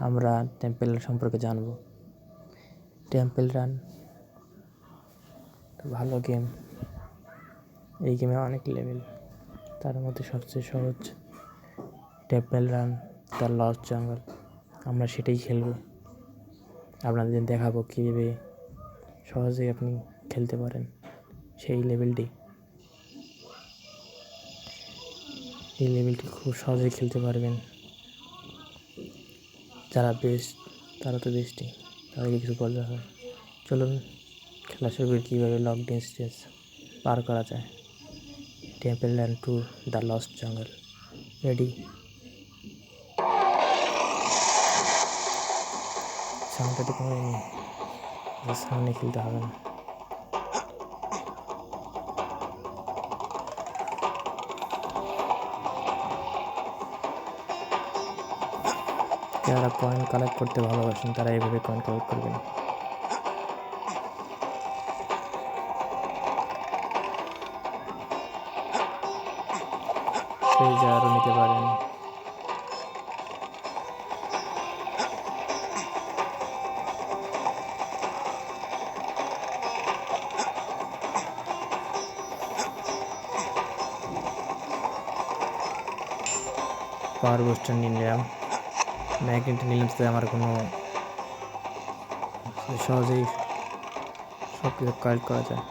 আমরা temple run সম্পর্কে জানব। টেম্পল রান ভালো গেম। এই গেমে অনেক লেভেল, তার মধ্যে সবচেয়ে সহজ টেম্পল রান দ্য লস্ট জঙ্গল। আমরা সেটাই খেলব। আপনাদের দেখাবো কীভাবে সহজেই আপনি খেলতে পারেন সেই লেভেলটি। এই লেভেলটি খুব সহজেই খেলতে পারবেন। যারা বেস্ট তারা তো বেস্টই, তাদেরকে কিছু বলতে হয়। চলুন খেলা শুরু করি কীভাবে লং ডিস্টেন্স পার করা যায়। Temple run to the lost জঙ্গল। রেডি? সাউন্ডটা তো কমেনি, সামনে খেলতে হবে না। যারা কয়েন কালেক্ট করতে ভালোবাসেন তারা এইভাবে কয়েন কালেক্ট করবেন। ট্রেজারও নিতে পারেন। পাওয়ার বুস্টার নিয়ে নিলাম। ম্যাগনেট নিলাম তো আমার কোনো সহজেই সব কিছু কালেক্ট করা যায়।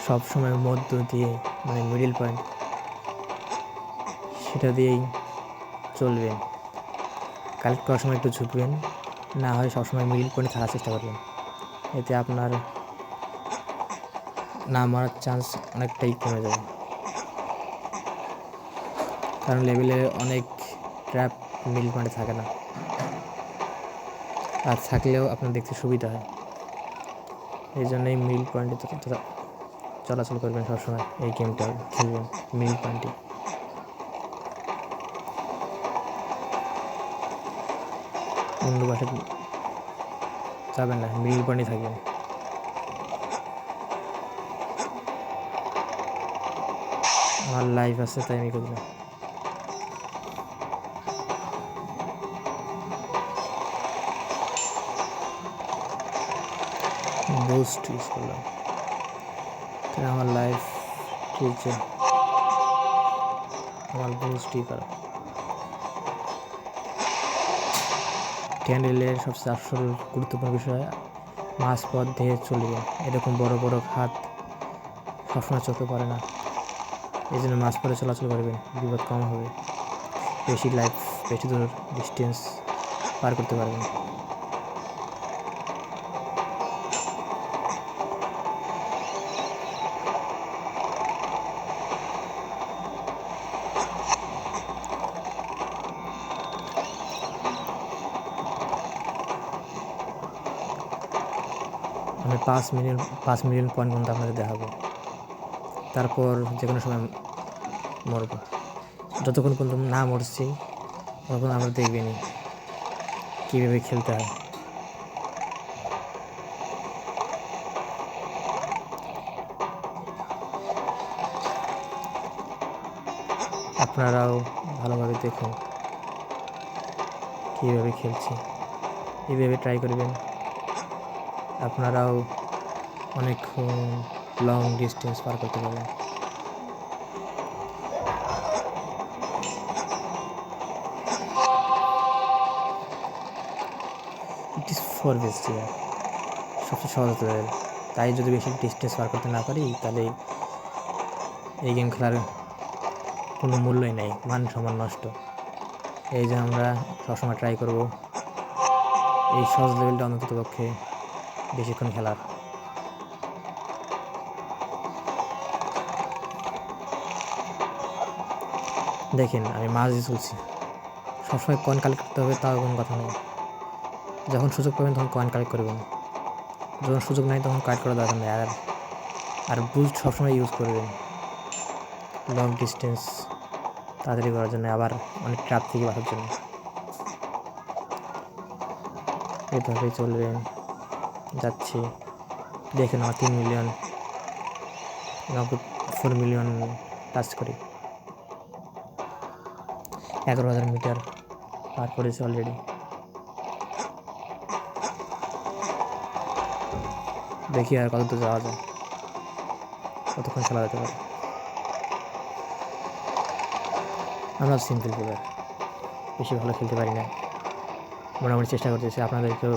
সব সময় মধ্য দিয়ে মানে মিডিল পয়েন্ট সেটা দিয়েই চলবেন। কালেক্ট করার সময় একটু ঝুঁকবেন, না হয় সবসময় মিডিল পয়েন্টে থাকার চেষ্টা করবেন। এতে আপনার না মারার চান্স অনেকটাই কমে যাবে, কারণ লেভেলে অনেক ট্র্যাপ মিডিল পয়েন্টে থাকে না, আর থাকলেও আপনার দেখতে সুবিধা হয়। এই জন্যই মিডিল পয়েন্টে চলাচল করবেন সবসময়। এই গেমটা খেলবেন মিডিল পয়েন্টে। অন্য পাশে যাবেন না, মিডিল পয়েন্টে থাকবেন। আমার লাইফ আছে তাই আমি করলাম। বুস্ট ইউজ করলাম, আমার লাইফ চলছে, আমার বুস্টই করা। ক্যান্ডেলের সবচেয়ে আসল গুরুত্বপূর্ণ বিষয় মাঝ পথ দিয়ে চলবে। এরকম বড় বড় খাত সবসময় চোখে পড়ে না, এই জন্য মাঝ পথে চলাচল করবেন, বিপদ কম হবে, বেশি দূর ডিস্টেন্স পার করতে পারবেন। আমি 5 মিলিয়ন পয়েন্ট পর্যন্ত আপনাদের দেখাবো, তারপর যে কোনো সময় মরবো। যতক্ষণ পর্যন্ত না মরছি তখন আমরা দেখবেনি কীভাবে খেলতে হয়। আপনারাও ভালোভাবে দেখুন কীভাবে খেলছি, এইভাবে ট্রাই করবেন। আপনারাও অনেকক্ষণ লং ডিস্টেন্স পার করতে পারবেন। ইট ইজ ফর বেস্ট ইয়ার, সবচেয়ে সহজ লেভেল। তাই যদি বেশি ডিস্টেন্স পার করতে না পারি তাহলে এই গেম খেলার কোনো মূল্যই নেই, মান সম্মান নষ্ট। এই যে আমরা সবসময় ট্রাই করব এই সহজ লেভেলটা অন্তত পক্ষে বেশিক্ষণ খেলার। দেখেন আমি মাঝে চলছি, সবসময় কয়েন কালেক্ট করতে হবে তাও কোনো কথা নেই। যখন সুযোগ পাবেন তখন কয়েন কালেক্ট করবেন, যখন সুযোগ নেই তখন কালেক্ট করা দরকার নেই। আর বুস্ট সবসময় ইউজ করবেন লং ডিস্টেন্স তাড়াতাড়ি করার জন্য, আবার অনেক ট্র্যাপ থেকে বাঁচার জন্য। এভাবেই চলবেন। যাচ্ছি, দেখেন আমার 3 মিলিয়ন নগদ 4 মিলিয়ন টাচ করি, 11,000 মিটার পার করেছি অলরেডি। দেখি আর কত দূর যাওয়া যায়, কতক্ষণ খেলা যেতে পারে। আমরা সিম্পল প্লেয়ার, বেশি ভালো খেলতে পারি না, মোটামুটি চেষ্টা করতেছি, আপনাদেরকেও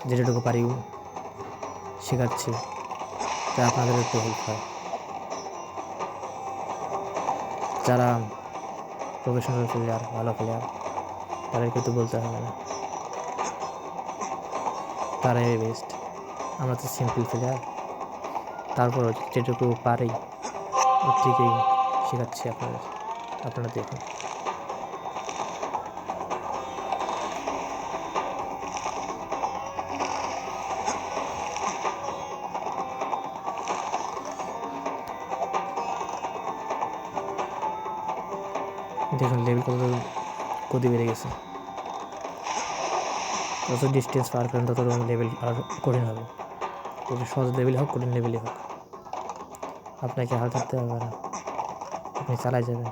যেটুকু পারি শেখাচ্ছি, যা আপনাদের একটু হেল্প হয়। যারা প্রফেশনাল প্লেয়ার, ভালো প্লেয়ার, তাদেরকে তো বলতে হবে না, তারাই বেস্ট। আমরা তো সিম্পল প্লেয়ার, তারপর যেটুকু পারি ওর থেকেই শেখাচ্ছি আপনাদের, আপনারা দেখুন। দেখুন লেভেল কত বেড়ে গেছে। যত ডিস্টেন্স পার করেন তত লেভেল আর কঠিন হবে। যদি সহজ লেভেল হোক, কঠিন লেভেলই হোক, আপনাকে হাল থাকতে হবে না, আপনি চালাই যাবেন।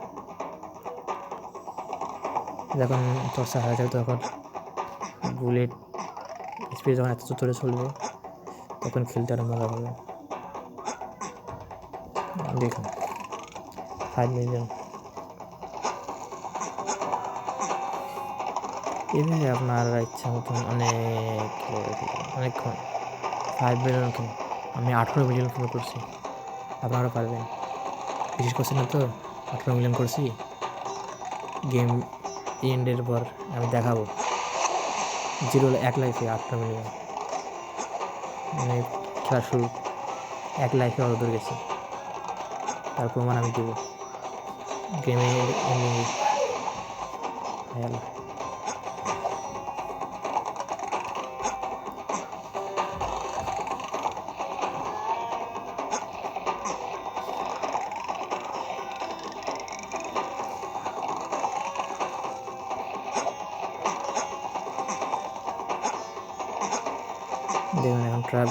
যখন চর্চা হয়ে যাবে, তখন বুলেট স্পিড যখন এত চড়ে চলবে, তখন খেলতে আরও মজা হবে। দেখুন 5 মিলিয়ন, এভাবে আপনার ইচ্ছা মতন অনেকক্ষণ 5 মিলিয়ন কেন, আমি 18 মিলিয়ন কিলো করছি, আপনারাও পারবেন। বিশেষ করছি না তো, 18 মিলিয়ন করছি। গেম এন্ডের পর আমি দেখাবো 1 লাইফে 18 মিলিয়ন, মানে খেলা শুরু 1 লাইফে অত দূর গেছে, তার প্রমাণ আমি দেবো গেমে এন্ডিংয়ে। দেখুন এখন ট্রায়াল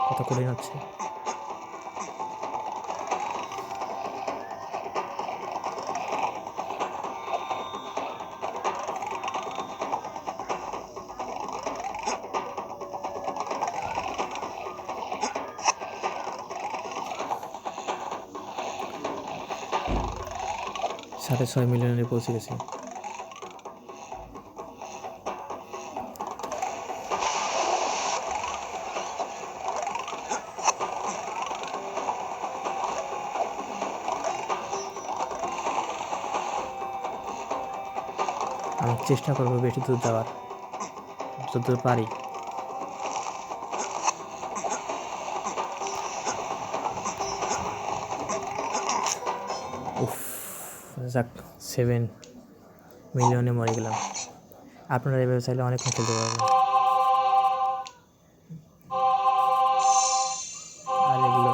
কত কঠিন হচ্ছে। সাড়ে 6 মিলিয়নে পৌঁছে গেছি। আমি চেষ্টা করবো বেশি দূর যাওয়ার, যতদূর পারি। উফ, যাক 7 মিলিয়নে মরে গেলাম। আপনারা এভাবে চাইলে অনেকক্ষণ খেলতে পারবেন। আর এগুলো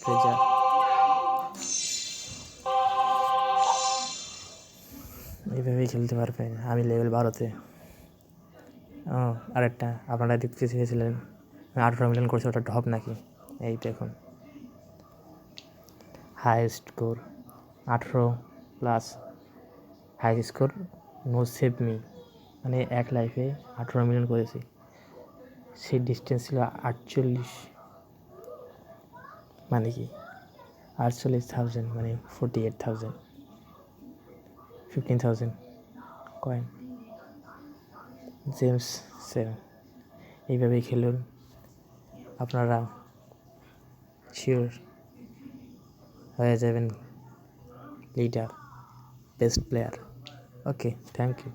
ট্রেজার, এইভাবেই খেলতে পারবেন। আমি লেভেল 12-তে। আরেকটা আপনারা দেখতে চেয়েছিলেন 18 মিলিয়ন করছে, ওটা ঢপ নাকি? এই দেখুন highest score 18+, high score no save me, মানে 1 লাইফে 18 মিলিয়ন করেছি। সেই ডিস্টেন্স ছিল 48, মানে কি 48,000, মানে 48,000, 15,000 কয়েন। জেমস 7, এইভাবেই খেলুন, আপনারা শিওর হয়ে যাবেন leader, best player. Okay, thank you.